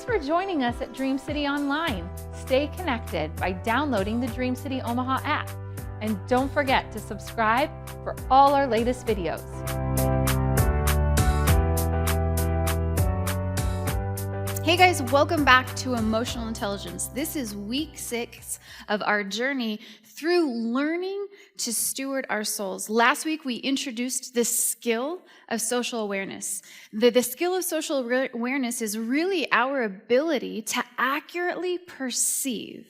for joining us at Dream City Online. Stay connected by downloading the Dream City Omaha app. And don't forget to subscribe for all our latest videos. Hey guys, welcome back to Emotional Intelligence. This is week 6 of our journey through learning to steward our souls. Last week, we introduced the skill of social awareness. The skill of social awareness is really our ability to accurately perceive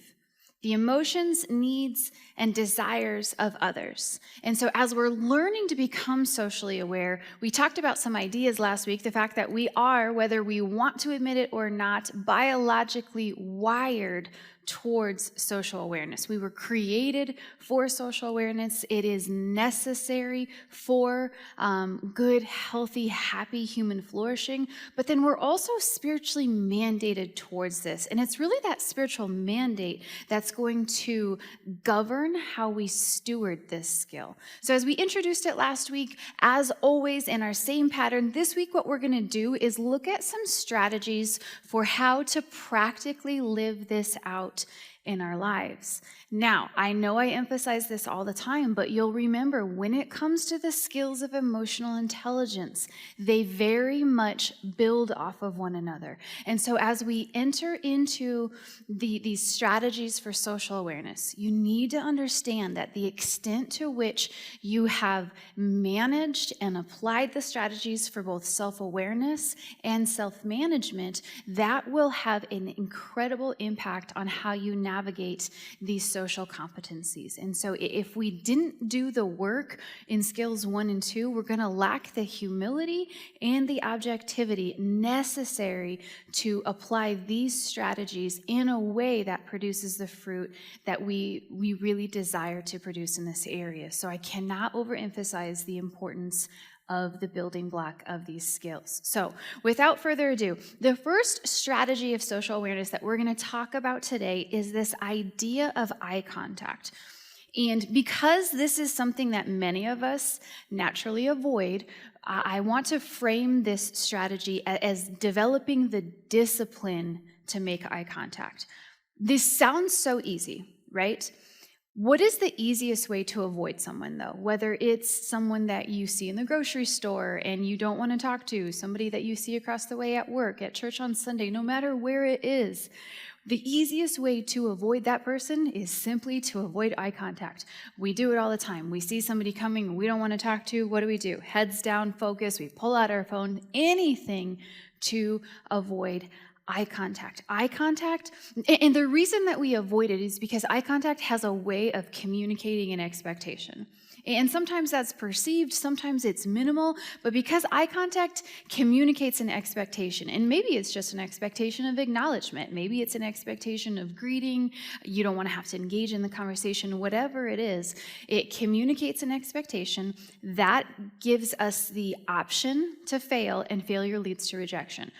the emotions, needs, and desires of others. And so as we're learning to become socially aware, we talked about some ideas last week, the fact that we are, whether we want to admit it or not, biologically wired towards social awareness. We were created for social awareness. It is necessary for good, healthy, happy human flourishing. But then we're also spiritually mandated towards this. And it's really that spiritual mandate that's going to govern how we steward this skill. So as we introduced it last week, as always in our same pattern, this week what we're going to do is look at some strategies for how to practically live this out in our lives. Now, I know I emphasize this all the time, but you'll remember when it comes to the skills of emotional intelligence, they very much build off of one another. And so as we enter into these strategies for social awareness, you need to understand that the extent to which you have managed and applied the strategies for both self-awareness and self-management, that will have an incredible impact on how you navigate these social competencies. And so if we didn't do the work in skills 1 and 2, we're going to lack the humility and the objectivity necessary to apply these strategies in a way that produces the fruit that we really desire to produce in this area. So I cannot overemphasize the importance of the building block of these skills. So without further ado, the first strategy of social awareness that we're going to talk about today is this idea of eye contact. And because this is something that many of us naturally avoid, I want to frame this strategy as developing the discipline to make eye contact. This sounds so easy, right? What is the easiest way to avoid someone, though? Whether it's someone that you see in the grocery store and you don't want to talk to, somebody that you see across the way at work, at church on Sunday, no matter where it is, the easiest way to avoid that person is simply to avoid eye contact. We do it all the time. We see somebody coming we don't want to talk to. What do? Heads down, focus. We pull out our phone, anything to avoid eye contact. Eye contact, and the reason that we avoid it is because eye contact has a way of communicating an expectation. And sometimes that's perceived, sometimes it's minimal, but because eye contact communicates an expectation, and maybe it's just an expectation of acknowledgement, maybe it's an expectation of greeting, you don't want to have to engage in the conversation, whatever it is, it communicates an expectation that gives us the option to fail, and failure leads to rejection.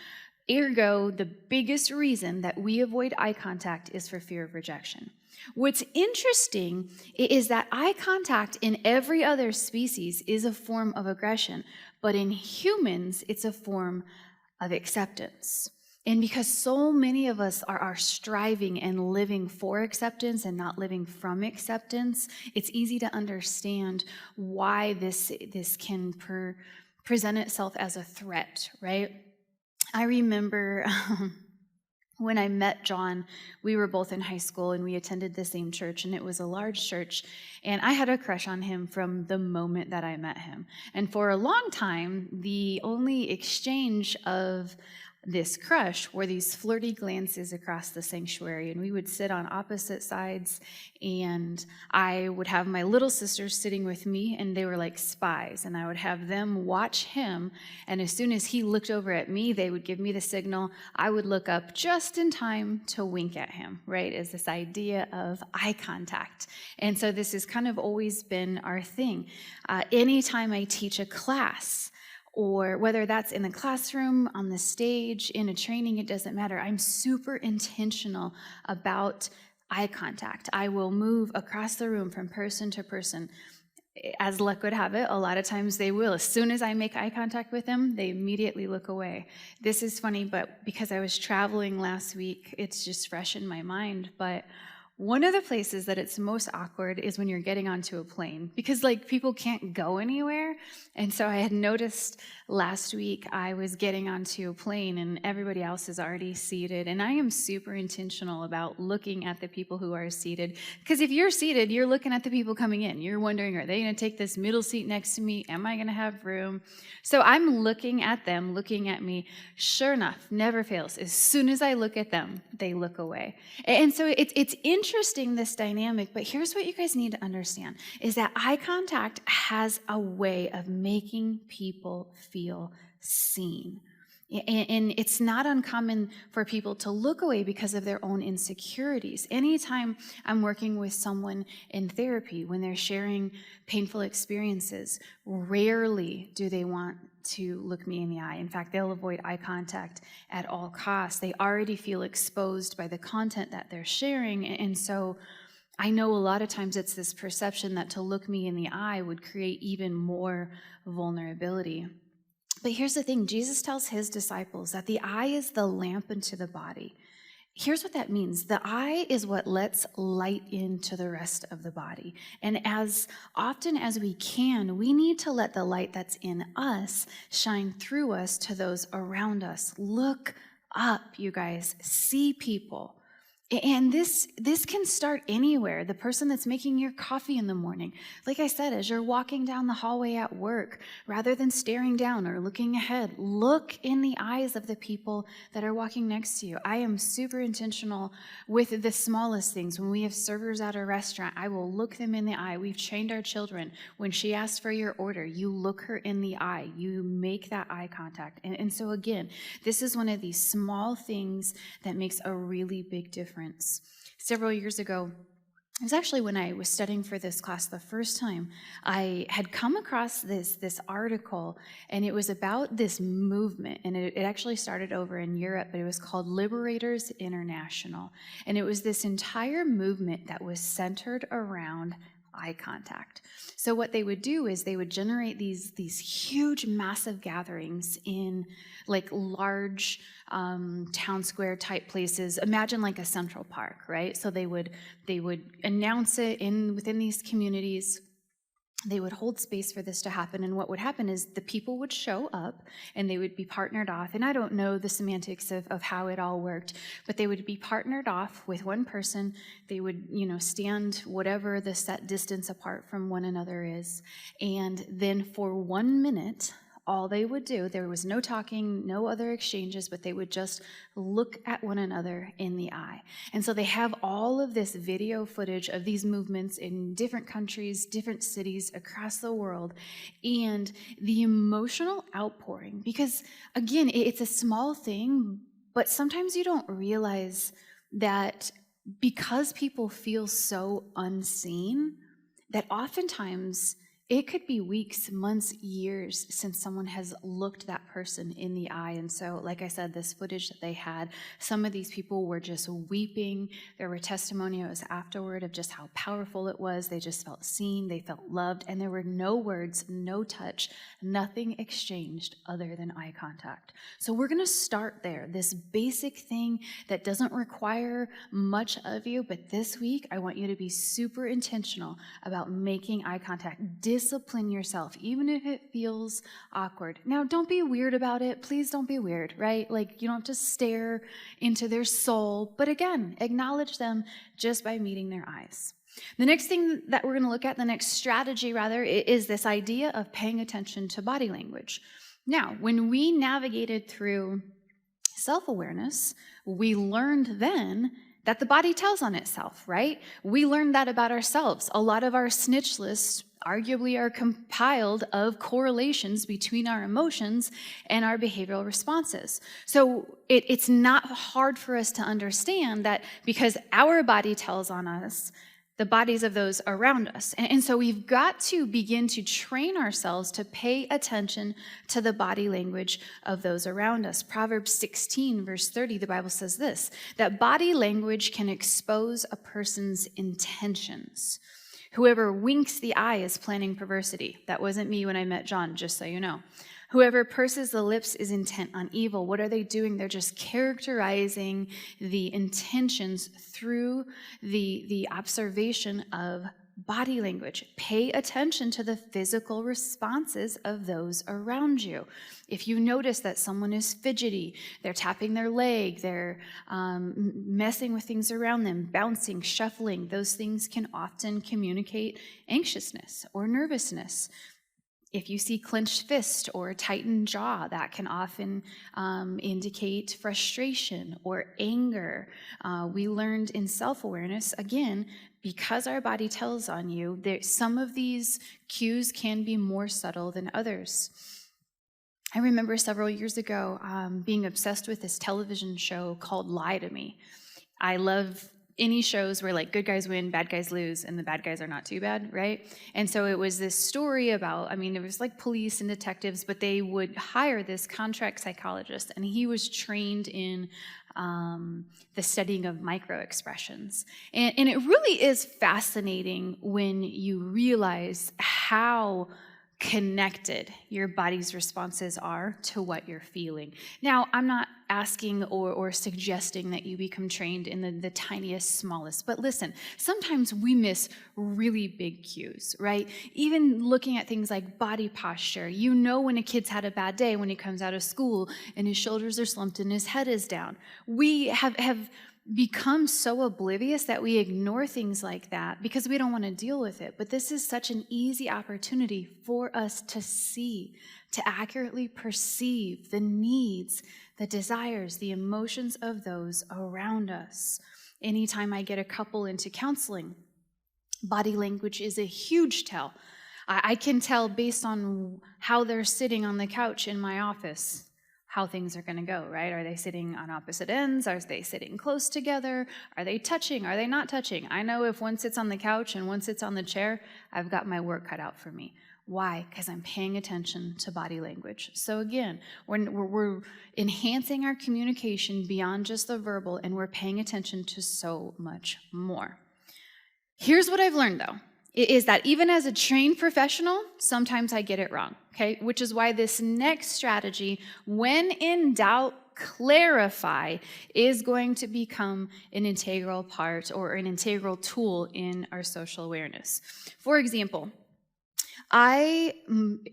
Ergo, the biggest reason that we avoid eye contact is for fear of rejection. What's interesting is that eye contact in every other species is a form of aggression, but in humans, it's a form of acceptance. And because so many of us are striving and living for acceptance and not living from acceptance, it's easy to understand why this can present itself as a threat, right? I remember when I met John, we were both in high school and we attended the same church, and it was a large church, and I had a crush on him from the moment that I met him. And for a long time, the only exchange of this crush were these flirty glances across the sanctuary, and we would sit on opposite sides, and I would have my little sisters sitting with me, and they were like spies, and I would have them watch him, and as soon as he looked over at me, they would give me the signal. I would look up just in time to wink at him, right, as this idea of eye contact. And so this has kind of always been our thing. Anytime I teach a class, or whether that's in the classroom, on the stage, in a training, it doesn't matter. I'm super intentional about eye contact. I will move across the room from person to person as luck would have it, a lot of times they will. As soon as I make eye contact with them, they immediately look away. This is funny, but because I was traveling last week, it's just fresh in my mind. But one of the places that it's most awkward is when you're getting onto a plane, because like people can't go anywhere. And so I had noticed last week I was getting onto a plane and everybody else is already seated. And I am super intentional about looking at the people who are seated, because if you're seated, you're looking at the people coming in. You're wondering, are they going to take this middle seat next to me? Am I going to have room? So I'm looking at them, looking at me. Sure enough, never fails. As soon as I look at them, they look away. And so it's interesting, this dynamic, but here's what you guys need to understand, is that eye contact has a way of making people feel seen. And it's not uncommon for people to look away because of their own insecurities. Anytime I'm working with someone in therapy, when they're sharing painful experiences, rarely do they want to look me in the eye. In fact, they'll avoid eye contact at all costs. They already feel exposed by the content that they're sharing. And so I know a lot of times it's this perception that to look me in the eye would create even more vulnerability. But here's the thing, Jesus tells his disciples that the eye is the lamp unto the body. Here's what that means. The eye is what lets light into the rest of the body. And as often as we can, we need to let the light that's in us shine through us to those around us. Look up, you guys. See people. And this can start anywhere. The person that's making your coffee in the morning. Like I said, as you're walking down the hallway at work, rather than staring down or looking ahead, look in the eyes of the people that are walking next to you. I am super intentional with the smallest things. When we have servers at a restaurant, I will look them in the eye. We've trained our children. When she asks for your order, you look her in the eye. You make that eye contact. And so again, this is one of these small things that makes a really big difference. Several years ago, it was actually when I was studying for this class the first time, I had come across this article, and it was about this movement, and it actually started over in Europe, but it was called Liberators International, and it was this entire movement that was centered around eye contact. So what they would do is they would generate these huge, massive gatherings in like large town square type places. Imagine like a Central Park, right? So they would announce it within these communities. They would hold space for this to happen, and what would happen is the people would show up and they would be partnered off, and I don't know the semantics of how it all worked, but they would be partnered off with one person. They would, stand whatever the set distance apart from one another is, and then for 1 minute, all they would do, there was no talking, no other exchanges, but they would just look at one another in the eye. And so they have all of this video footage of these movements in different countries, different cities across the world, and the emotional outpouring, because again, it's a small thing, but sometimes you don't realize that because people feel so unseen, that oftentimes it could be weeks, months, years since someone has looked that person in the eye. And so, like I said, this footage that they had, some of these people were just weeping. There were testimonials afterward of just how powerful it was. They just felt seen, they felt loved, and there were no words, no touch, nothing exchanged other than eye contact. So we're going to start there, this basic thing that doesn't require much of you, but this week I want you to be super intentional about making eye contact. Discipline yourself, even if it feels awkward. Now, don't be weird about it. Please don't be weird, right? Like, you don't have to stare into their soul, but again, acknowledge them just by meeting their eyes. The next thing that we're going to look at, the next strategy rather, is this idea of paying attention to body language. Now, when we navigated through self-awareness, we learned then that the body tells on itself, right? We learned that about ourselves. A lot of our snitch lists arguably are compiled of correlations between our emotions and our behavioral responses. So it's not hard for us to understand that because our body tells on us, the bodies of those around us. And so we've got to begin to train ourselves to pay attention to the body language of those around us. Proverbs 16, verse 30, the Bible says this, that body language can expose a person's intentions. Whoever winks the eye is planning perversity. That wasn't me when I met John, just so you know. Whoever purses the lips is intent on evil. What are they doing? They're just characterizing the intentions through the observation of body language. Pay attention to the physical responses of those around you. If you notice that someone is fidgety, they're tapping their leg, they're messing with things around them, bouncing, shuffling, those things can often communicate anxiousness or nervousness. If you see clenched fist or tightened jaw, that can often indicate frustration or anger. We learned in self-awareness, again, because our body tells on you, some of these cues can be more subtle than others. I remember several years ago being obsessed with this television show called Lie to Me. I love any shows where like good guys win, bad guys lose, and the bad guys are not too bad, right? And so it was this story about, it was like police and detectives, but they would hire this contract psychologist, and he was trained in the studying of microexpressions. And it really is fascinating when you realize how connected your body's responses are to what you're feeling. Now, I'm not asking or suggesting that you become trained in the tiniest, smallest, but listen, sometimes we miss really big cues, right? Even looking at things like body posture, you know when a kid's had a bad day when he comes out of school and his shoulders are slumped and his head is down. We have become so oblivious that we ignore things like that because we don't want to deal with it. But this is such an easy opportunity for us to see, to accurately perceive the needs, the desires, the emotions of those around us. Anytime I get a couple into counseling, body language is a huge tell. I can tell based on how they're sitting on the couch in my office how things are going to go, right? Are they sitting on opposite ends? Are they sitting close together? Are they touching? Are they not touching? I know if one sits on the couch and one sits on the chair, I've got my work cut out for me. Why? Because I'm paying attention to body language. So again, we're enhancing our communication beyond just the verbal, and we're paying attention to so much more. Here's what I've learned, though. Is that even as a trained professional, sometimes I get it wrong, okay? Which is why this next strategy, when in doubt, clarify, is going to become an integral part or an integral tool in our social awareness. For example, I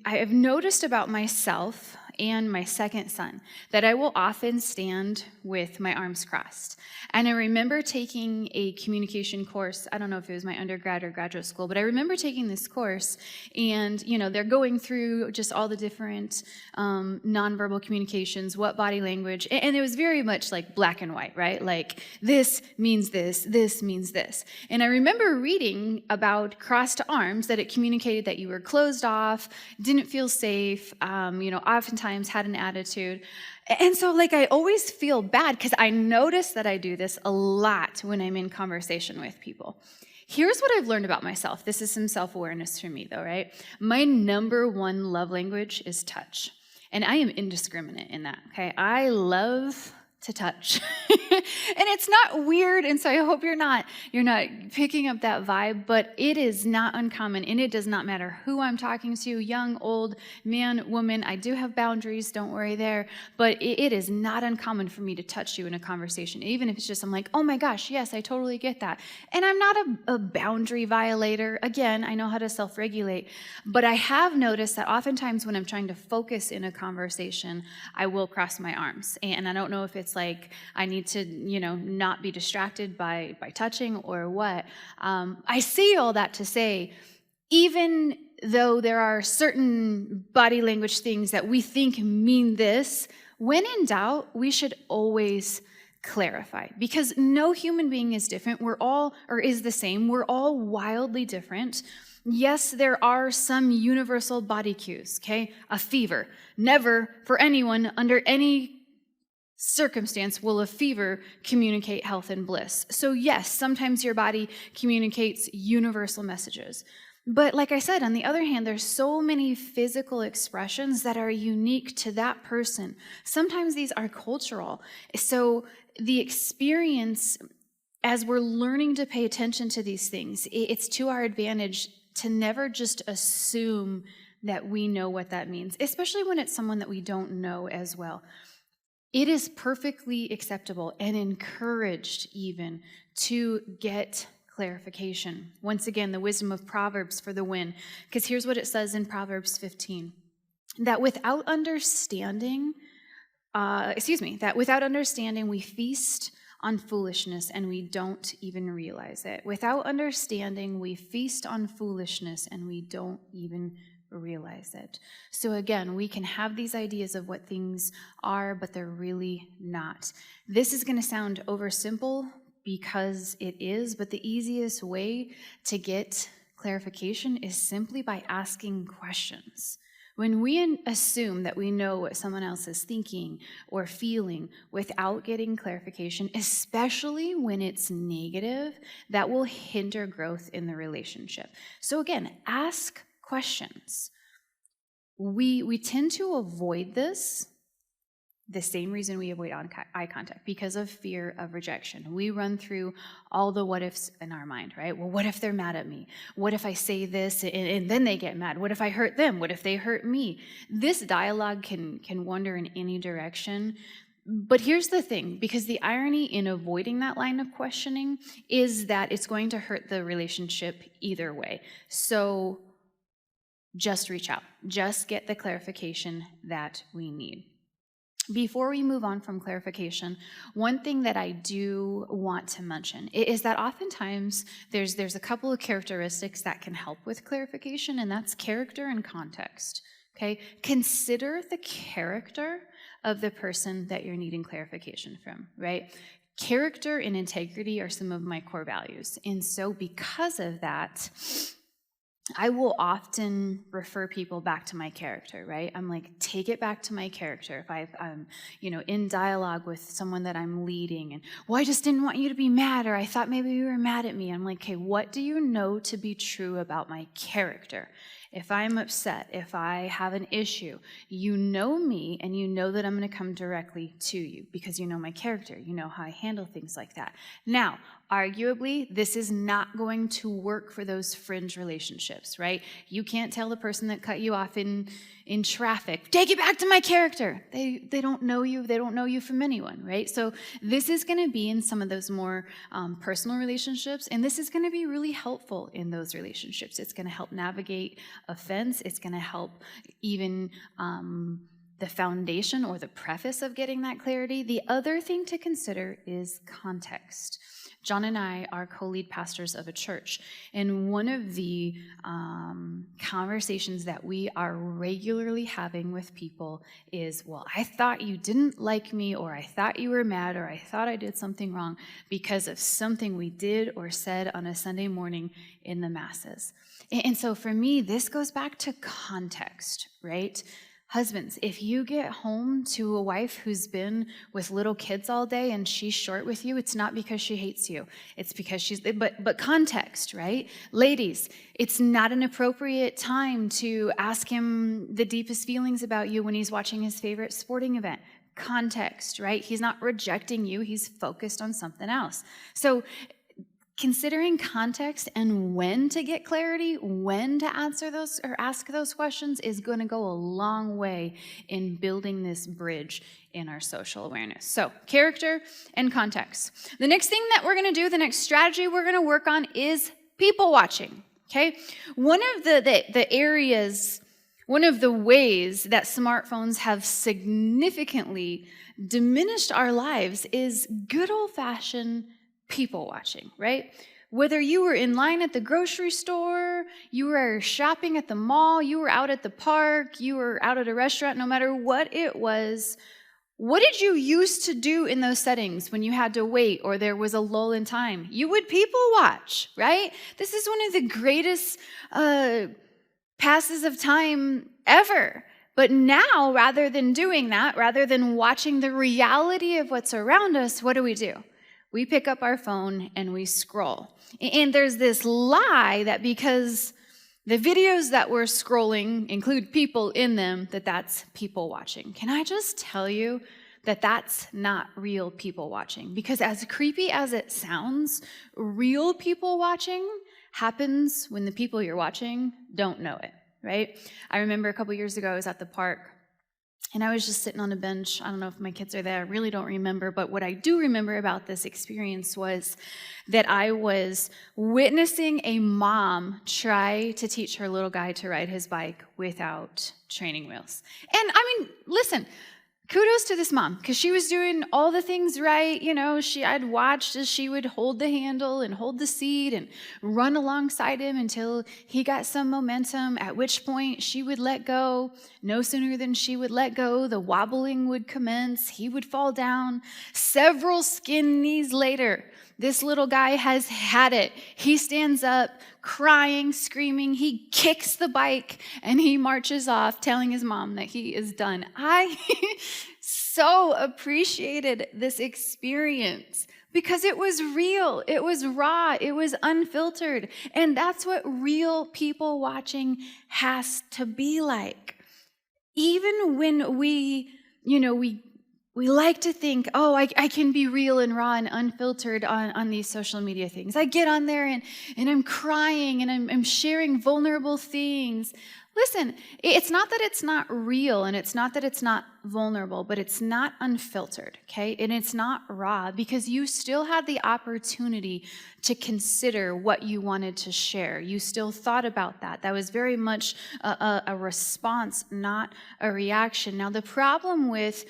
have noticed about myself and my second son that I will often stand with my arms crossed. And I remember taking a communication course. I don't know if it was my undergrad or graduate school, but I remember taking this course, and they're going through just all the different nonverbal communications, what body language, and it was very much like black and white, right? Like this means this means this. And I remember reading about crossed arms, that it communicated that you were closed off, didn't feel safe, oftentimes had an attitude. And so I always feel bad because I notice that I do this a lot when I'm in conversation with people. Here's what I've learned about myself. This is some self-awareness for me though, right? My number one love language is touch. And I am indiscriminate in that, okay? I love to touch. And it's not weird, and so I hope you're not picking up that vibe, but it is not uncommon, and it does not matter who I'm talking to, young, old, man, woman. I do have boundaries, don't worry there, but it is not uncommon for me to touch you in a conversation, even if it's just, I'm like, oh my gosh, yes, I totally get that. And I'm not a boundary violator. Again, I know how to self-regulate, but I have noticed that oftentimes when I'm trying to focus in a conversation, I will cross my arms, and I don't know if it's like I need to, not be distracted by touching or what. I say all that to say, even though there are certain body language things that we think mean this, when in doubt, we should always clarify, because no human being is different. Is the same. We're all wildly different. Yes, there are some universal body cues, okay? A fever. Never, for anyone, under any circumstance, will a fever communicate health and bliss. So yes, sometimes your body communicates universal messages. But like I said, on the other hand, there's so many physical expressions that are unique to that person. Sometimes these are cultural. So the experience as we're learning to pay attention to these things, it's to our advantage to never just assume that we know what that means, especially when it's someone that we don't know as well. It is perfectly acceptable and encouraged even to get clarification. Once again, the wisdom of Proverbs for the win, because here's what it says in Proverbs 15, that without understanding we feast on foolishness and we don't even realize it. Without understanding, we feast on foolishness and we don't even realize it. So again, we can have these ideas of what things are, but they're really not. This is going to sound oversimple because it is, but the easiest way to get clarification is simply by asking questions. When we assume that we know what someone else is thinking or feeling without getting clarification, especially when it's negative, that will hinder growth in the relationship. So again, ask questions. We tend to avoid this, the same reason we avoid eye contact, because of fear of rejection. We run through all the what ifs in our mind, right? Well, what if they're mad at me? What if I say this and then they get mad? What if I hurt them? What if they hurt me? This dialogue can wander in any direction. But here's the thing, because the irony in avoiding that line of questioning is that it's going to hurt the relationship either way. So just reach out. Just get the clarification that we need. Before we move on from clarification, one thing that I do want to mention is that oftentimes there's a couple of characteristics that can help with clarification, and that's character and context. Okay? Consider the character of the person that you're needing clarification from, right? Character and integrity are some of my core values. And so because of that, I will often refer people back to my character, right? I'm like, take it back to my character. If I'm, in dialogue with someone that I'm leading and, well, I just didn't want you to be mad, or I thought maybe you were mad at me. I'm like, okay, what do you know to be true about my character? If I'm upset, if I have an issue, you know me and you know that I'm going to come directly to you because you know my character. You know how I handle things like that. Now, arguably, this is not going to work for those fringe relationships, right? You can't tell the person that cut you off in traffic, take it back to my character. They don't know you. They don't know you from anyone, right? So this is going to be in some of those more personal relationships, and this is going to be really helpful in those relationships. It's going to help navigate offense. It's going to help even the foundation or the preface of getting that clarity. The other thing to consider is context. John and I are co-lead pastors of a church, and one of the conversations that we are regularly having with people is, well, I thought you didn't like me, or I thought you were mad, or I thought I did something wrong because of something we did or said on a Sunday morning in the masses. And so for me, this goes back to context, right? Husbands, if you get home to a wife who's been with little kids all day and she's short with you, it's not because she hates you. It's because but context, right? Ladies, it's not an appropriate time to ask him the deepest feelings about you when he's watching his favorite sporting event. Context, right? He's not rejecting you. He's focused on something else. So considering context and when to get clarity, when to answer those or ask those questions is going to go a long way in building this bridge in our social awareness. So, character and context. The next thing that we're going to do, the next strategy we're going to work on is people watching. Okay? One of the areas, one of the ways that smartphones have significantly diminished our lives is good old-fashioned people watching, right? Whether you were in line at the grocery store, you were shopping at the mall, you were out at the park, you were out at a restaurant, no matter what it was, what did you used to do in those settings when you had to wait or there was a lull in time? You would people watch, right? This is one of the greatest passes of time ever. But now, rather than doing that, rather than watching the reality of what's around us, what do? We pick up our phone and we scroll. And there's this lie that because the videos that we're scrolling include people in them, that's people watching. Can I just tell you that that's not real people watching. Because as creepy as it sounds, real people watching happens when the people you're watching don't know it, right? I remember a couple years ago, I was at the park, and I was just sitting on a bench. I don't know if my kids are there. I really don't remember. But what I do remember about this experience was that I was witnessing a mom try to teach her little guy to ride his bike without training wheels. And I mean, listen, kudos to this mom, because she was doing all the things right. I'd watched as she would hold the handle and hold the seat and run alongside him until he got some momentum, at which point she would let go. No sooner than she would let go, the wobbling would commence. He would fall down. Several skin knees later, this little guy has had it. He stands up, crying, screaming. He kicks the bike, and he marches off, telling his mom that he is done. I so appreciated this experience because it was real, it was raw, it was unfiltered. And that's what real people watching has to be like. Even when we like to think, oh, I can be real and raw and unfiltered on these social media things. I get on there and I'm crying and I'm sharing vulnerable things. Listen, it's not that it's not real and it's not that it's not vulnerable, but it's not unfiltered, okay? And it's not raw because you still had the opportunity to consider what you wanted to share. You still thought about that. That was very much a response, not a reaction. Now, the problem with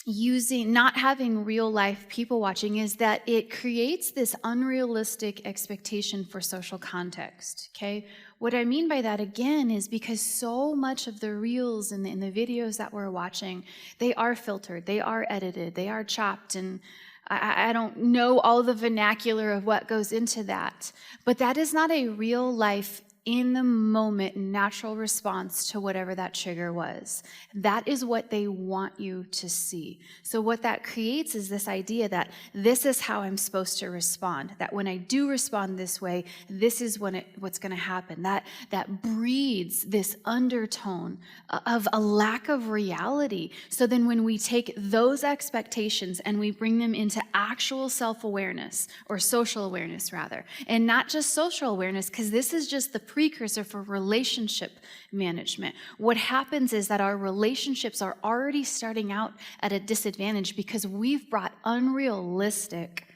not having real life people watching is that it creates this unrealistic expectation for social context, okay? What I mean by that, again, is because so much of the reels and the videos that we're watching, they are filtered, they are edited, they are chopped, and I don't know all the vernacular of what goes into that, but that is not a real life in the moment natural response to whatever that trigger was. That is what they want you to see. So what that creates is this idea that this is how I'm supposed to respond, that when I do respond this way, this is what's going to happen. That breeds this undertone of a lack of reality. So then when we take those expectations and we bring them into actual self-awareness, or social awareness rather, and not just social awareness, because this is just the precursor for relationship management. What happens is that our relationships are already starting out at a disadvantage because we've brought unrealistic,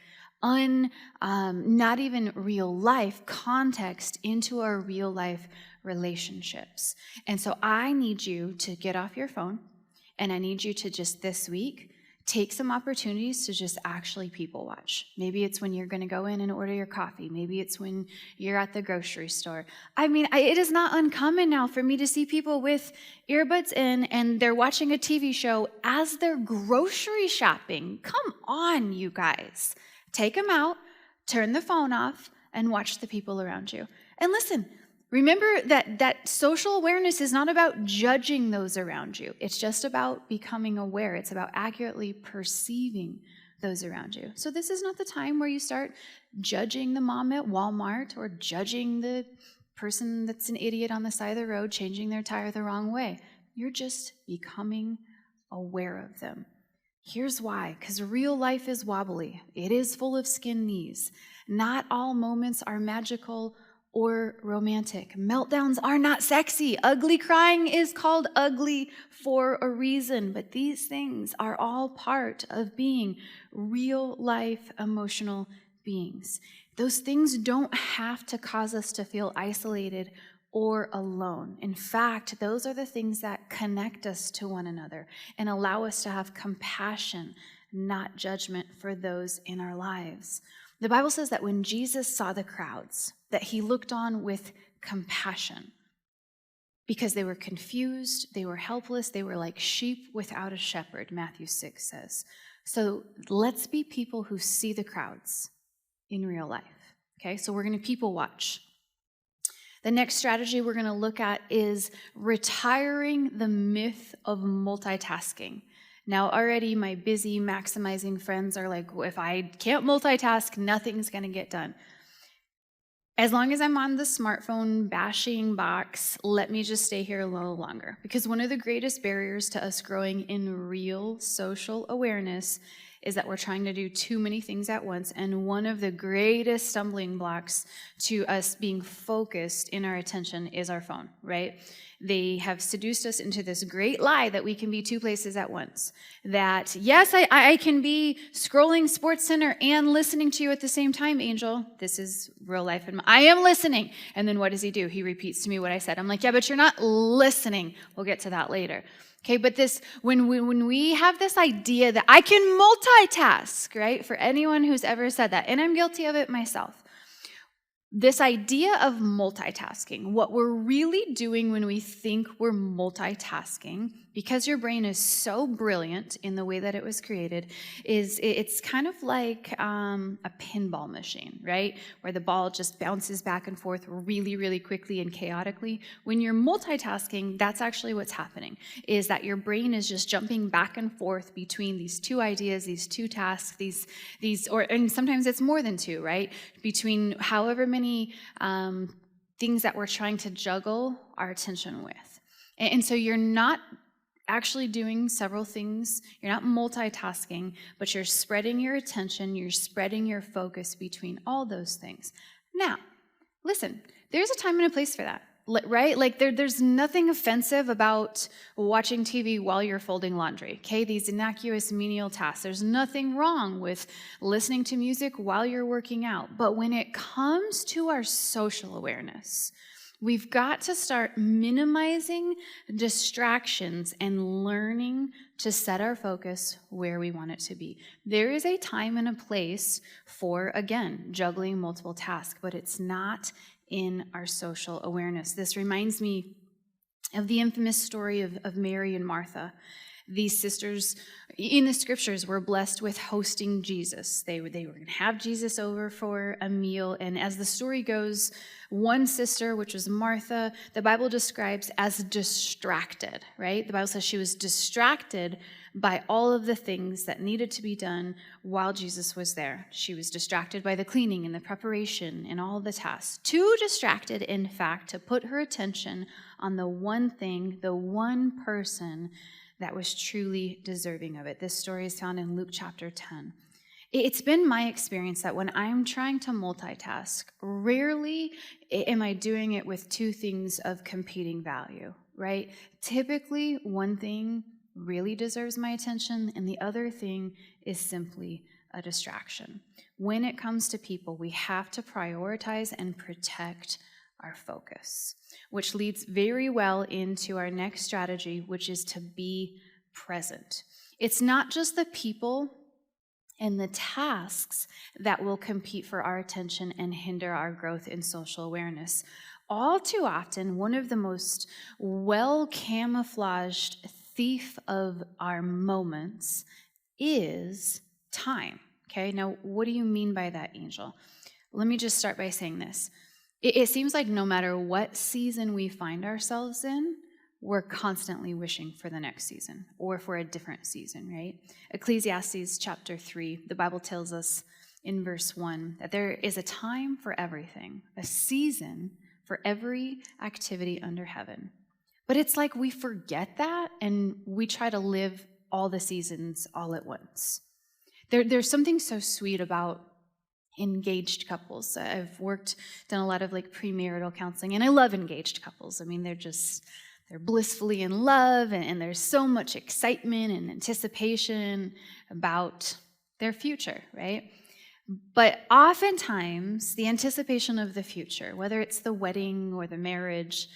not even real life context into our real life relationships. And so I need you to get off your phone, and I need you to just this week take some opportunities to just actually people watch. Maybe it's when you're going to go in and order your coffee. Maybe it's when you're at the grocery store. I mean, it is not uncommon now for me to see people with earbuds in and they're watching a TV show as they're grocery shopping. Come on, you guys. Take them out, turn the phone off, and watch the people around you. And listen, remember that social awareness is not about judging those around you. It's just about becoming aware. It's about accurately perceiving those around you. So this is not the time where you start judging the mom at Walmart or judging the person that's an idiot on the side of the road changing their tire the wrong way. You're just becoming aware of them. Here's why, because real life is wobbly. It is full of skin knees. Not all moments are magical or romantic. Meltdowns are not sexy. Ugly crying is called ugly for a reason, but these things are all part of being real life emotional beings. Those things don't have to cause us to feel isolated or alone. In fact, those are the things that connect us to one another and allow us to have compassion, not judgment for those in our lives. The Bible says that when Jesus saw the crowds, that he looked on with compassion because they were confused, they were helpless, they were like sheep without a shepherd, Matthew 6 says. So let's be people who see the crowds in real life, okay? So we're going to people watch. The next strategy we're going to look at is retiring the myth of multitasking. Now, already my busy, maximizing friends are like, if I can't multitask, nothing's going to get done. as long as I'm on the smartphone bashing box, let me just stay here a little longer. Because one of the greatest barriers to us growing in real social awareness is that we're trying to do too many things at once. And one of the greatest stumbling blocks to us being focused in our attention is our phone, right? They have seduced us into this great lie that we can be two places at once. That, yes, I can be scrolling SportsCenter and listening to you at the same time, Angel. This is real life. And I am listening. And then what does he do? He repeats to me what I said. I'm like, yeah, but you're not listening. We'll get to that later. Okay, but when we have this idea that I can multitask, right? For anyone who's ever said that, and I'm guilty of it myself. This idea of multitasking, what we're really doing when we think we're multitasking, because your brain is so brilliant in the way that it was created, is it's kind of like a pinball machine, right? Where the ball just bounces back and forth really, really quickly and chaotically. When you're multitasking, that's actually what's happening, is that your brain is just jumping back and forth between these two ideas, these two tasks, and sometimes it's more than two, right? Between however many things that we're trying to juggle our attention with. And so you're not actually doing several things. You're not multitasking, but you're spreading your attention, you're spreading your focus between all those things. Now, listen, there's a time and a place for that, right? Like there's nothing offensive about watching TV while you're folding laundry, okay? These innocuous menial tasks. There's nothing wrong with listening to music while you're working out. But when it comes to our social awareness, we've got to start minimizing distractions and learning to set our focus where we want it to be. There is a time and a place for, again, juggling multiple tasks, but it's not in our social awareness. This reminds me of the infamous story of Mary and Martha. These sisters in the scriptures were blessed with hosting Jesus. They were going to have Jesus over for a meal. And as the story goes, one sister, which was Martha, the Bible describes as distracted, right? The Bible says she was distracted by all of the things that needed to be done while Jesus was there. She was distracted by the cleaning and the preparation and all the tasks. Too distracted, in fact, to put her attention on the one thing, the one person that was truly deserving of it. This story is found in Luke chapter 10. It's been my experience that when I'm trying to multitask, rarely am I doing it with two things of competing value, right? Typically, one thing really deserves my attention, and the other thing is simply a distraction. When it comes to people, we have to prioritize and protect our focus, which leads very well into our next strategy, which is to be present. It's not just the people and the tasks that will compete for our attention and hinder our growth in social awareness. All too often, one of the most well-camouflaged thief of our moments is time. Okay, now what do you mean by that, Angel? Let me just start by saying this. It seems like no matter what season we find ourselves in, we're constantly wishing for the next season or for a different season, right? Ecclesiastes chapter 3, the Bible tells us in verse 1 that there is a time for everything, a season for every activity under heaven. But it's like we forget that and we try to live all the seasons all at once. There's something so sweet about engaged couples. I've done a lot of like premarital counseling, and I love engaged couples. I mean, they're blissfully in love, and there's so much excitement and anticipation about their future, right? But oftentimes, the anticipation of the future, whether it's the wedding or the marriage,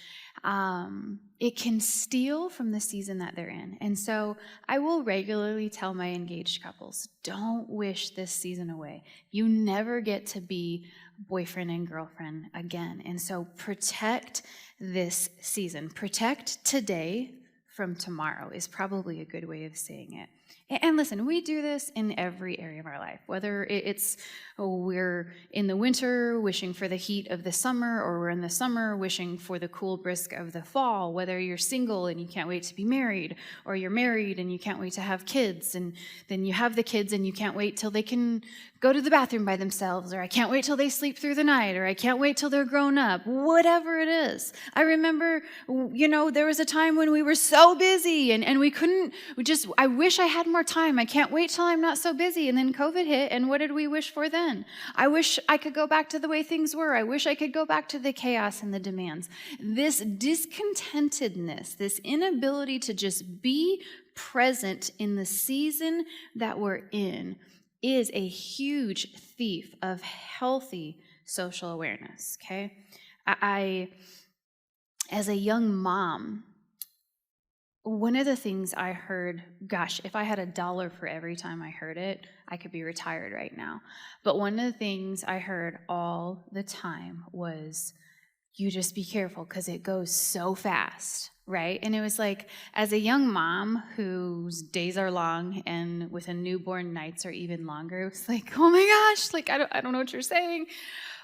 it can steal from the season that they're in. And so I will regularly tell my engaged couples, don't wish this season away. You never get to be boyfriend and girlfriend again. And so protect this season. Protect today from tomorrow is probably a good way of saying it. And listen, we do this in every area of our life, whether it's we're in the winter wishing for the heat of the summer, or we're in the summer wishing for the cool brisk of the fall, whether you're single and you can't wait to be married, or you're married and you can't wait to have kids, and then you have the kids and you can't wait till they can go to the bathroom by themselves, or I can't wait till they sleep through the night, or I can't wait till they're grown up, whatever it is. I remember, there was a time when we were so busy and I wish I had more time. I can't wait till I'm not so busy. And then COVID hit, and what did we wish for then? I wish I could go back to the way things were. I wish I could go back to the chaos and the demands. This discontentedness, this inability to just be present in the season that we're in, is a huge thief of healthy social awareness, okay? I as a young mom, one of the things I heard, gosh, if I had $1 for every time I heard it, I could be retired right now. But one of the things I heard all the time was, you just be careful because it goes so fast, right? And it was like, as a young mom whose days are long and with a newborn nights are even longer, it was like, oh my gosh, like I don't know what you're saying.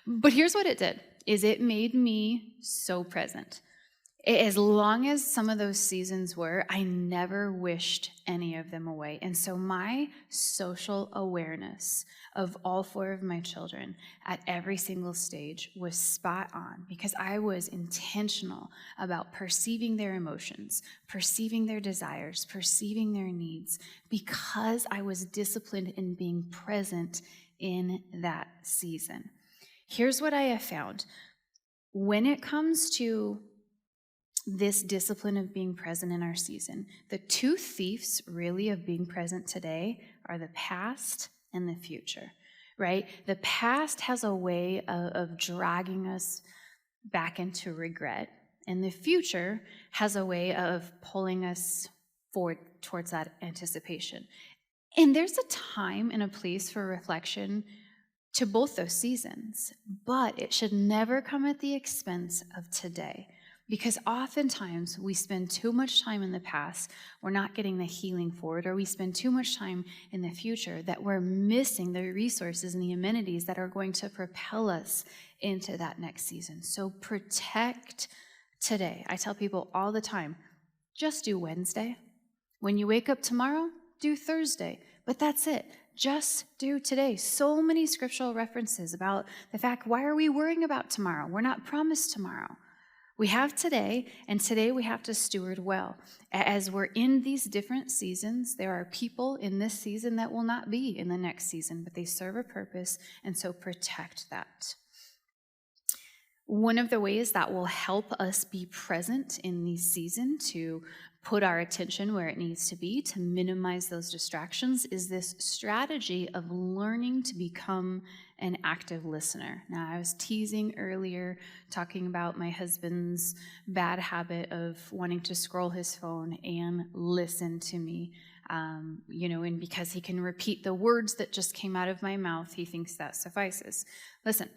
But here's what it did, is it made me so present. As long as some of those seasons were, I never wished any of them away. And so my social awareness of all 4 of my children at every single stage was spot on, because I was intentional about perceiving their emotions, perceiving their desires, perceiving their needs, because I was disciplined in being present in that season. Here's what I have found. When it comes to this discipline of being present in our season, the 2 thieves really of being present today are the past and the future, right? The past has a way of dragging us back into regret, and the future has a way of pulling us forward towards that anticipation. And there's a time and a place for reflection to both those seasons, but it should never come at the expense of today. Because oftentimes we spend too much time in the past, we're not getting the healing forward, or we spend too much time in the future that we're missing the resources and the amenities that are going to propel us into that next season. So protect today. I tell people all the time, just do Wednesday. When you wake up tomorrow, do Thursday. But that's it. Just do today. So many scriptural references about the fact, why are we worrying about tomorrow? We're not promised tomorrow. We have today, and today we have to steward well. As we're in these different seasons, there are people in this season that will not be in the next season, but they serve a purpose, and so protect that. One of the ways that will help us be present in this season, to put our attention where it needs to be, to minimize those distractions, is this strategy of learning to become an active listener. Now, I was teasing earlier, talking about my husband's bad habit of wanting to scroll his phone and listen to me. And because he can repeat the words that just came out of my mouth, he thinks that suffices. Listen,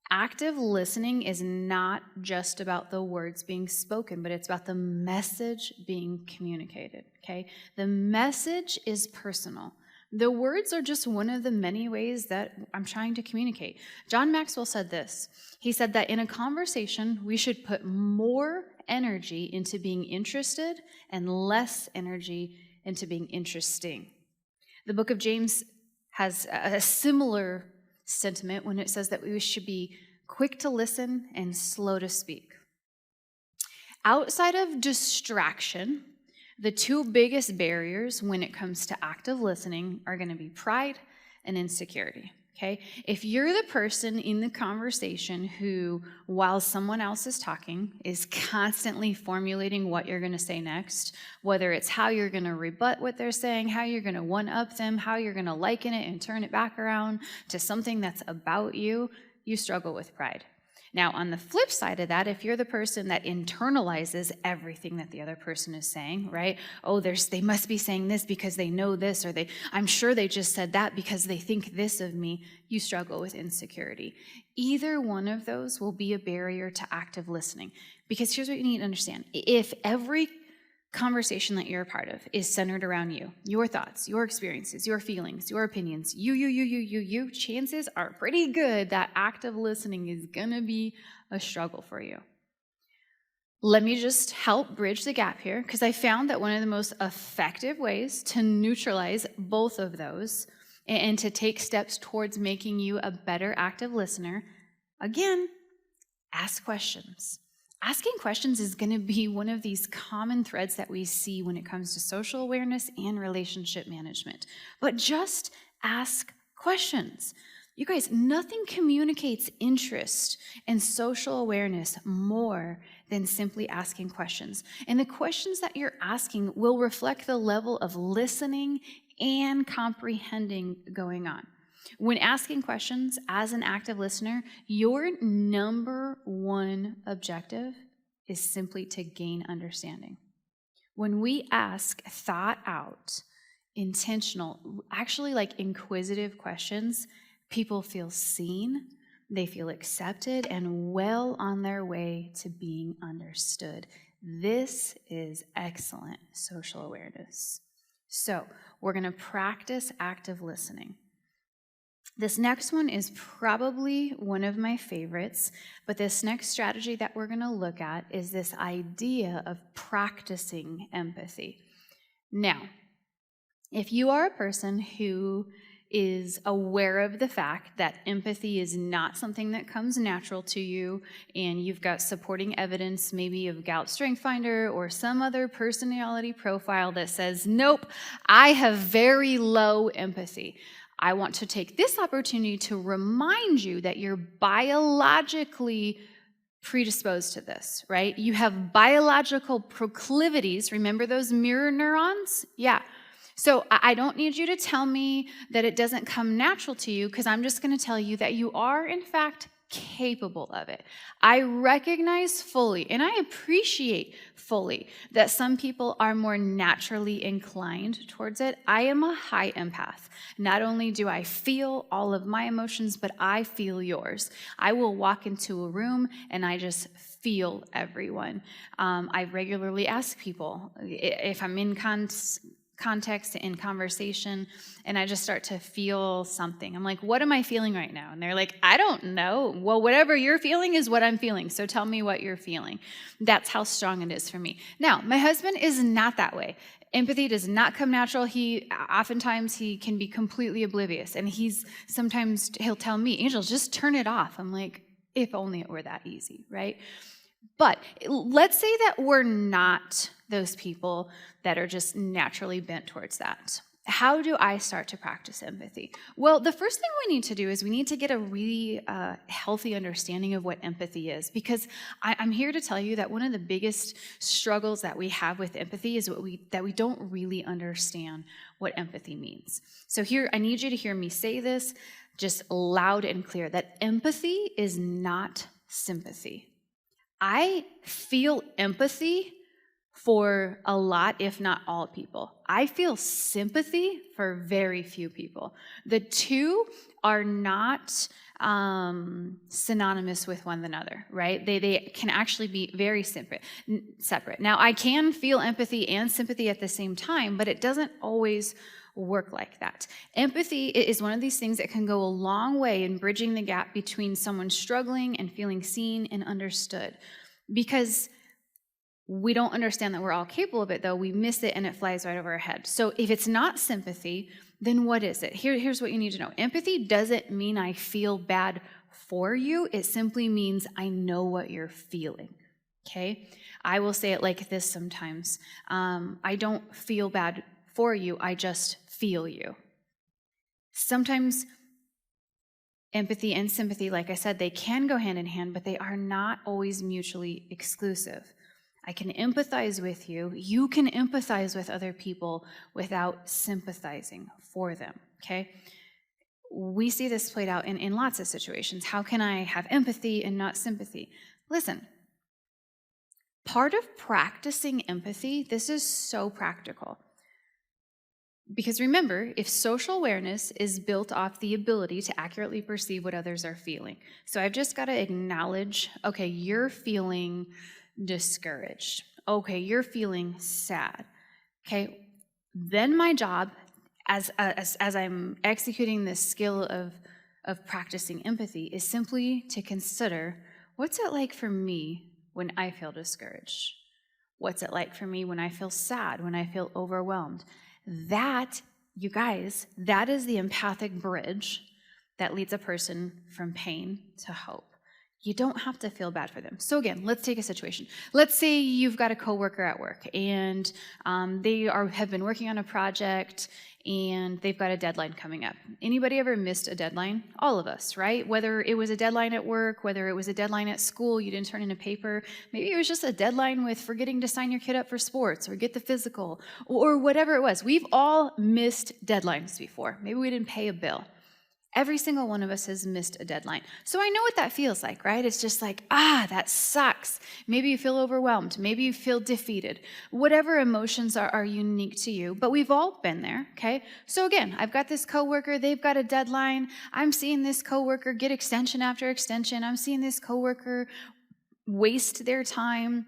active listening is not just about the words being spoken, but it's about the message being communicated, okay? The message is personal. The words are just one of the many ways that I'm trying to communicate. John Maxwell said this. He said that in a conversation, we should put more energy into being interested and less energy into being interesting. The book of James has a similar sentiment when it says that we should be quick to listen and slow to speak. Outside of distraction, the 2 biggest barriers when it comes to active listening are going to be pride and insecurity, okay? If you're the person in the conversation who, while someone else is talking, is constantly formulating what you're going to say next, whether it's how you're going to rebut what they're saying, how you're going to one-up them, how you're going to liken it and turn it back around to something that's about you, you struggle with pride. Now, on the flip side of that, if you're the person that internalizes everything that the other person is saying, right? Oh, they must be saying this because they know this, or I'm sure they just said that because they think this of me, you struggle with insecurity. Either one of those will be a barrier to active listening. Because here's what you need to understand. If every conversation that you're a part of is centered around you, your thoughts, your experiences, your feelings, your opinions, you, chances are pretty good that active listening is gonna be a struggle for you. Let me just help bridge the gap here, because I found that one of the most effective ways to neutralize both of those and to take steps towards making you a better active listener, again, ask questions. Asking questions is going to be one of these common threads that we see when it comes to social awareness and relationship management. But just ask questions. You guys, nothing communicates interest and social awareness more than simply asking questions. And the questions that you're asking will reflect the level of listening and comprehending going on. When asking questions as an active listener, your number one objective is simply to gain understanding. When we ask thought out, intentional, actually like inquisitive questions, people feel seen, they feel accepted, and well on their way to being understood. This is excellent social awareness. So we're going to practice active listening. This next one is probably one of my favorites, but this next strategy that we're going to look at is this idea of practicing empathy. Now, if you are a person who is aware of the fact that empathy is not something that comes natural to you, and you've got supporting evidence maybe of Gallup Strength Finder or some other personality profile that says, nope, I have very low empathy, I want to take this opportunity to remind you that you're biologically predisposed to this, right? You have biological proclivities. Remember those mirror neurons? Yeah. So I don't need you to tell me that it doesn't come natural to you, because I'm just going to tell you that you are, in fact, capable of it. I recognize fully, and I appreciate fully, that some people are more naturally inclined towards it. I am a high empath. Not only do I feel all of my emotions, but I feel yours. I will walk into a room and I just feel everyone. I regularly ask people if I'm in context in conversation, and I just start to feel something. I'm like, what am I feeling right now? And they're like, I don't know. Well, whatever you're feeling is what I'm feeling, so tell me what you're feeling. That's how strong it is for me. Now, my husband is not that way. Empathy does not come natural. Oftentimes he can be completely oblivious, and he'll tell me, Angel, just turn it off. I'm like, if only it were that easy, right? But let's say that we're not those people that are just naturally bent towards that. How do I start to practice empathy? Well, the first thing we need to do is we need to get a really healthy understanding of what empathy is, because I'm here to tell you that one of the biggest struggles that we have with empathy is that we don't really understand what empathy means. So here, I need you to hear me say this just loud and clear, that empathy is not sympathy. I feel empathy for a lot, if not all people. I feel sympathy for very few people. The two are not synonymous with one another, right? They can actually be very separate. Now, I can feel empathy and sympathy at the same time, but it doesn't always work like that. Empathy is one of these things that can go a long way in bridging the gap between someone struggling and feeling seen and understood. Because we don't understand that we're all capable of it, though. We miss it and it flies right over our head. So if it's not sympathy, then what is it? Here's what you need to know. Empathy doesn't mean I feel bad for you. It simply means I know what you're feeling, okay? I will say it like this sometimes. I don't feel bad for you. I just feel you. Sometimes empathy and sympathy, like I said, they can go hand in hand, but they are not always mutually exclusive. I can empathize with you. You can empathize with other people without sympathizing for them, okay? We see this played out in lots of situations. How can I have empathy and not sympathy? Listen, part of practicing empathy, this is so practical. Because remember, if social awareness is built off the ability to accurately perceive what others are feeling. So I've just got to acknowledge, okay, you're feeling discouraged. okay, you're feeling sad. Okay, then my job as I'm executing this skill of practicing empathy is simply to consider, what's it like for me when I feel discouraged? What's it like for me when I feel sad, when I feel overwhelmed? That, you guys, that is the empathic bridge that leads a person from pain to hope. You don't have to feel bad for them. So again, let's take a situation. Let's say you've got a coworker at work, and they have been working on a project, and they've got a deadline coming up. Anybody ever missed a deadline? All of us, right? Whether it was a deadline at work, whether it was a deadline at school, you didn't turn in a paper, maybe it was just a deadline with forgetting to sign your kid up for sports or get the physical, or whatever it was. We've all missed deadlines before. Maybe we didn't pay a bill. Every single one of us has missed a deadline. So I know what that feels like, right? It's just like, that sucks. Maybe you feel overwhelmed. Maybe you feel defeated. Whatever emotions are unique to you, but we've all been there, okay? So again, I've got this coworker, they've got a deadline. I'm seeing this coworker get extension after extension. I'm seeing this coworker waste their time.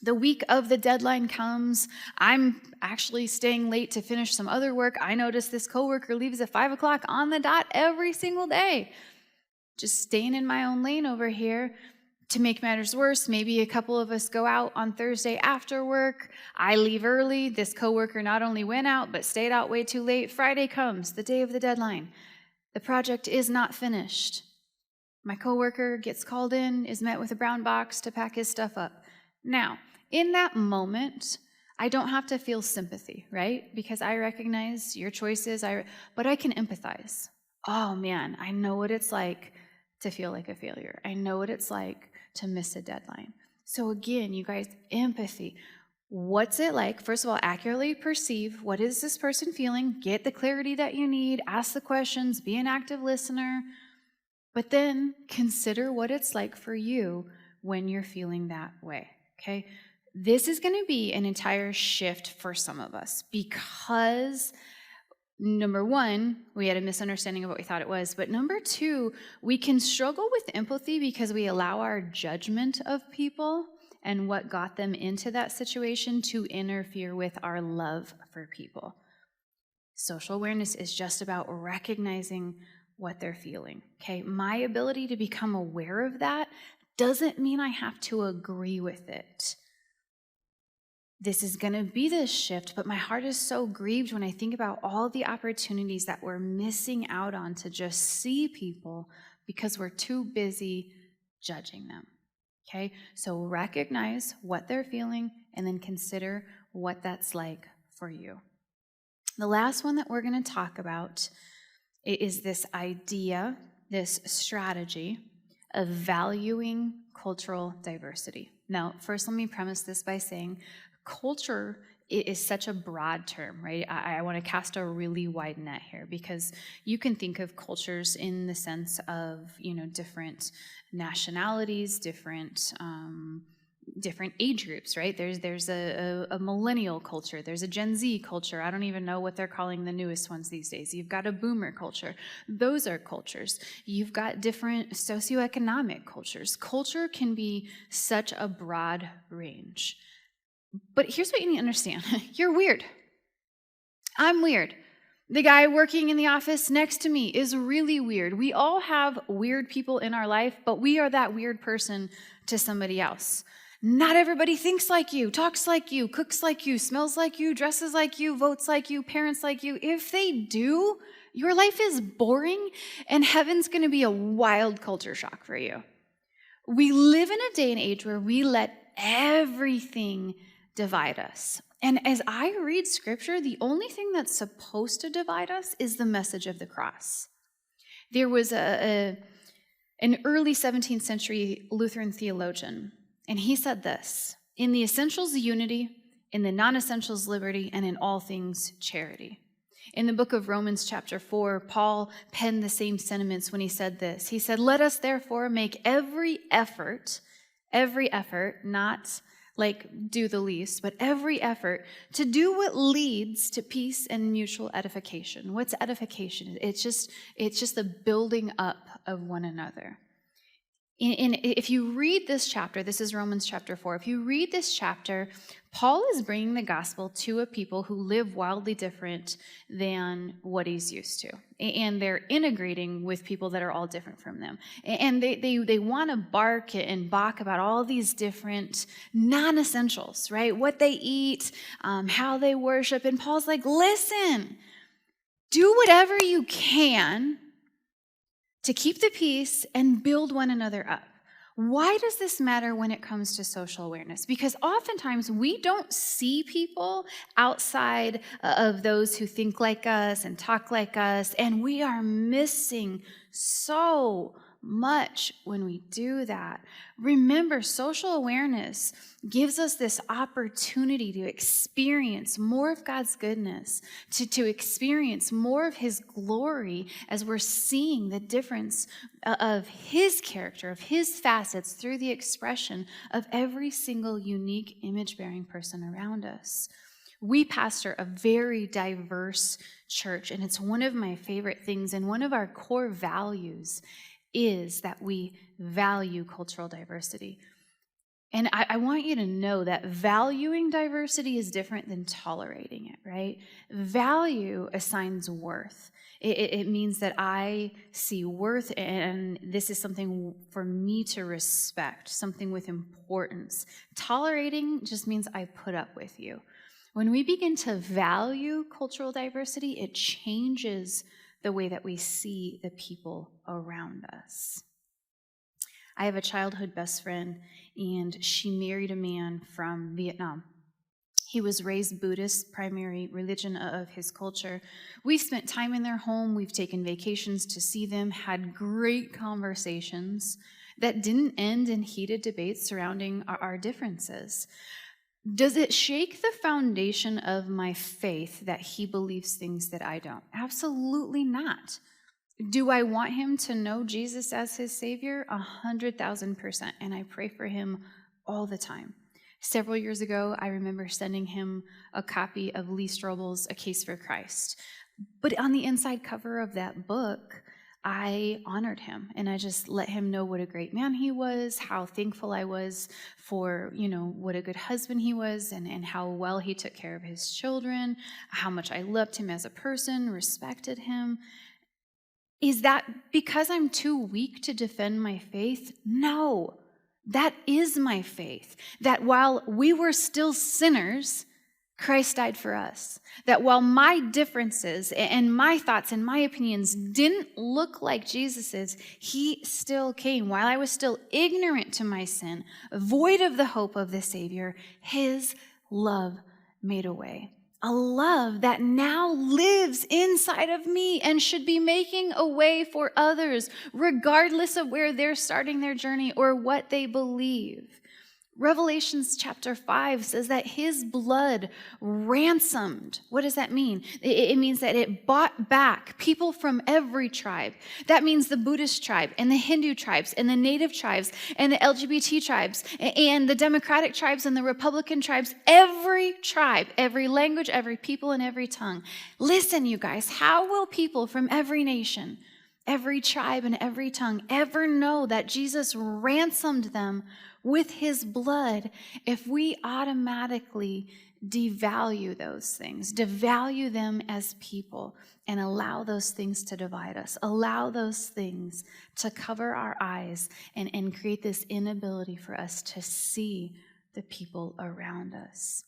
The week of the deadline comes. I'm actually staying late to finish some other work. I notice this coworker leaves at 5 o'clock on the dot every single day. Just staying in my own lane over here. To make matters worse, maybe a couple of us go out on Thursday after work. I leave early. This coworker not only went out, but stayed out way too late. Friday comes, the day of the deadline. The project is not finished. My coworker gets called in, is met with a brown box to pack his stuff up. Now, in that moment, I don't have to feel sympathy, right? Because I recognize your choices, but I can empathize. Oh man, I know what it's like to feel like a failure. I know what it's like to miss a deadline. So again, you guys, empathy. What's it like? First of all, accurately perceive, what is this person feeling? Get the clarity that you need, ask the questions, be an active listener, but then consider what it's like for you when you're feeling that way, okay? This is going to be an entire shift for some of us because, number one, we had a misunderstanding of what we thought it was, but number two, we can struggle with empathy because we allow our judgment of people and what got them into that situation to interfere with our love for people. Social awareness is just about recognizing what they're feeling, okay? My ability to become aware of that doesn't mean I have to agree with it. This is going to be this shift, but my heart is so grieved when I think about all the opportunities that we're missing out on to just see people because we're too busy judging them, okay? So recognize what they're feeling and then consider what that's like for you. The last one that we're going to talk about is this idea, this strategy of valuing cultural diversity. Now, first let me premise this by saying culture is such a broad term, right? I want to cast a really wide net here because you can think of cultures in the sense of, different nationalities, different age groups, right? There's a millennial culture, there's a Gen Z culture. I don't even know what they're calling the newest ones these days. You've got a boomer culture. Those are cultures. You've got different socioeconomic cultures. Culture can be such a broad range. But here's what you need to understand. You're weird. I'm weird. The guy working in the office next to me is really weird. We all have weird people in our life, but we are that weird person to somebody else. Not everybody thinks like you, talks like you, cooks like you, smells like you, dresses like you, votes like you, parents like you. If they do, your life is boring and heaven's going to be a wild culture shock for you. We live in a day and age where we let everything divide us. And as I read scripture, the only thing that's supposed to divide us is the message of the cross. There was an early 17th century Lutheran theologian, and he said this: in the essentials, unity; in the non-essentials, liberty; and in all things, charity. In the book of Romans chapter 4, Paul penned the same sentiments when he said this. He said, "Let us therefore make every effort, not like do the least, but every effort to do what leads to peace and mutual edification." What's edification? It's just the building up of one another. If you read this chapter, this is Romans chapter 4. If you read this chapter, Paul is bringing the gospel to a people who live wildly different than what he's used to. And they're integrating with people that are all different from them. And they want to bark and balk about all these different non-essentials, right? What they eat, how they worship. And Paul's like, listen, do whatever you can to keep the peace and build one another up. Why does this matter when it comes to social awareness? Because oftentimes we don't see people outside of those who think like us and talk like us, and we are missing so much when we do that. Remember, social awareness gives us this opportunity to experience more of God's goodness, to experience more of His glory as we're seeing the difference of His character, of His facets through the expression of every single unique image-bearing person around us. We pastor a very diverse church, and it's one of my favorite things, and one of our core values is that we value cultural diversity. And I want you to know that valuing diversity is different than tolerating it, right? Value assigns worth. It means that I see worth, and this is something for me to respect, something with importance. Tolerating just means I put up with you. When we begin to value cultural diversity, it changes the way that we see the people around us. I have a childhood best friend, and she married a man from Vietnam. He was raised Buddhist, primary religion of his culture. We've spent time in their home. We've taken vacations to see them, had great conversations that didn't end in heated debates surrounding our differences. Does it shake the foundation of my faith that he believes things that I don't? Absolutely not. Do I want him to know Jesus as his Savior? 100,000%. And I pray for him all the time. Several years ago, I remember sending him a copy of Lee Strobel's A Case for Christ. But on the inside cover of that book, I honored him, and I just let him know what a great man he was, how thankful I was for, what a good husband he was, and how well he took care of his children, how much I loved him as a person, respected him. Is that because I'm too weak to defend my faith? No, that is my faith, that while we were still sinners, Christ died for us. That while my differences and my thoughts and my opinions didn't look like Jesus's, he still came. While I was still ignorant to my sin, void of the hope of the Savior, his love made a way. A love that now lives inside of me and should be making a way for others, regardless of where they're starting their journey or what they believe. Revelations chapter 5 says that his blood ransomed. What does that mean? It means that it bought back people from every tribe. That means the Buddhist tribe and the Hindu tribes and the native tribes and the LGBT tribes and the Democratic tribes and the Republican tribes. Every tribe, every language, every people, and every tongue. Listen, you guys, how will people from every nation, every tribe, and every tongue ever know that Jesus ransomed them with his blood if we automatically devalue those things, devalue them as people, and allow those things to divide us, allow those things to cover our eyes and create this inability for us to see the people around us?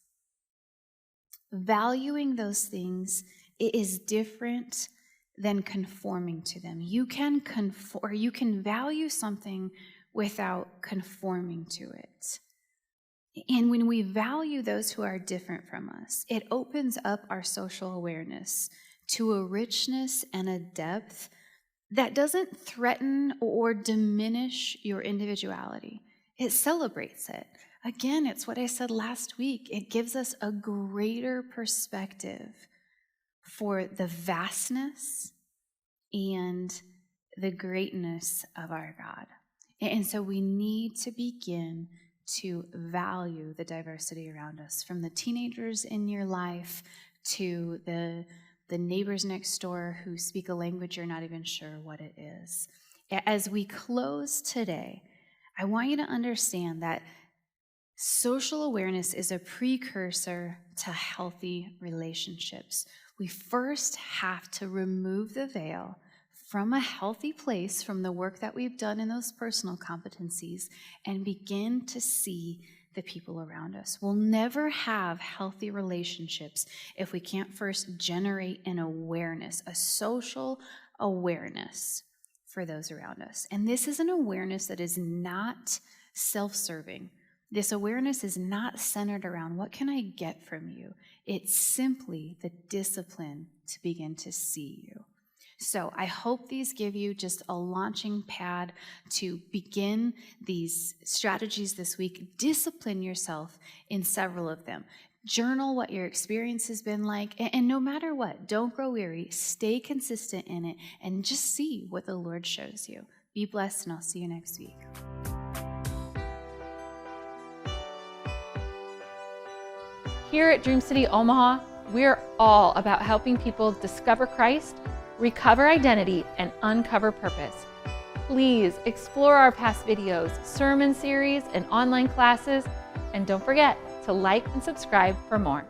Valuing those things is different than conforming to them. You can you can value something without conforming to it. And when we value those who are different from us, it opens up our social awareness to a richness and a depth that doesn't threaten or diminish your individuality. It celebrates it. Again, it's what I said last week. It gives us a greater perspective for the vastness and the greatness of our God. And so we need to begin to value the diversity around us, from the teenagers in your life to the neighbors next door who speak a language you're not even sure what it is. As we close today, I want you to understand that social awareness is a precursor to healthy relationships. We first have to remove the veil from a healthy place, from the work that we've done in those personal competencies, and begin to see the people around us. We'll never have healthy relationships if we can't first generate an awareness, a social awareness for those around us. And this is an awareness that is not self-serving. This awareness is not centered around what can I get from you. It's simply the discipline to begin to see you. So I hope these give you just a launching pad to begin these strategies this week. Discipline yourself in several of them. Journal what your experience has been like, and no matter what, don't grow weary. Stay consistent in it and just see what the Lord shows you. Be blessed, and I'll see you next week. Here at Dream City Omaha, we're all about helping people discover Christ, recover identity, and uncover purpose. Please explore our past videos, sermon series, and online classes, and don't forget to like and subscribe for more.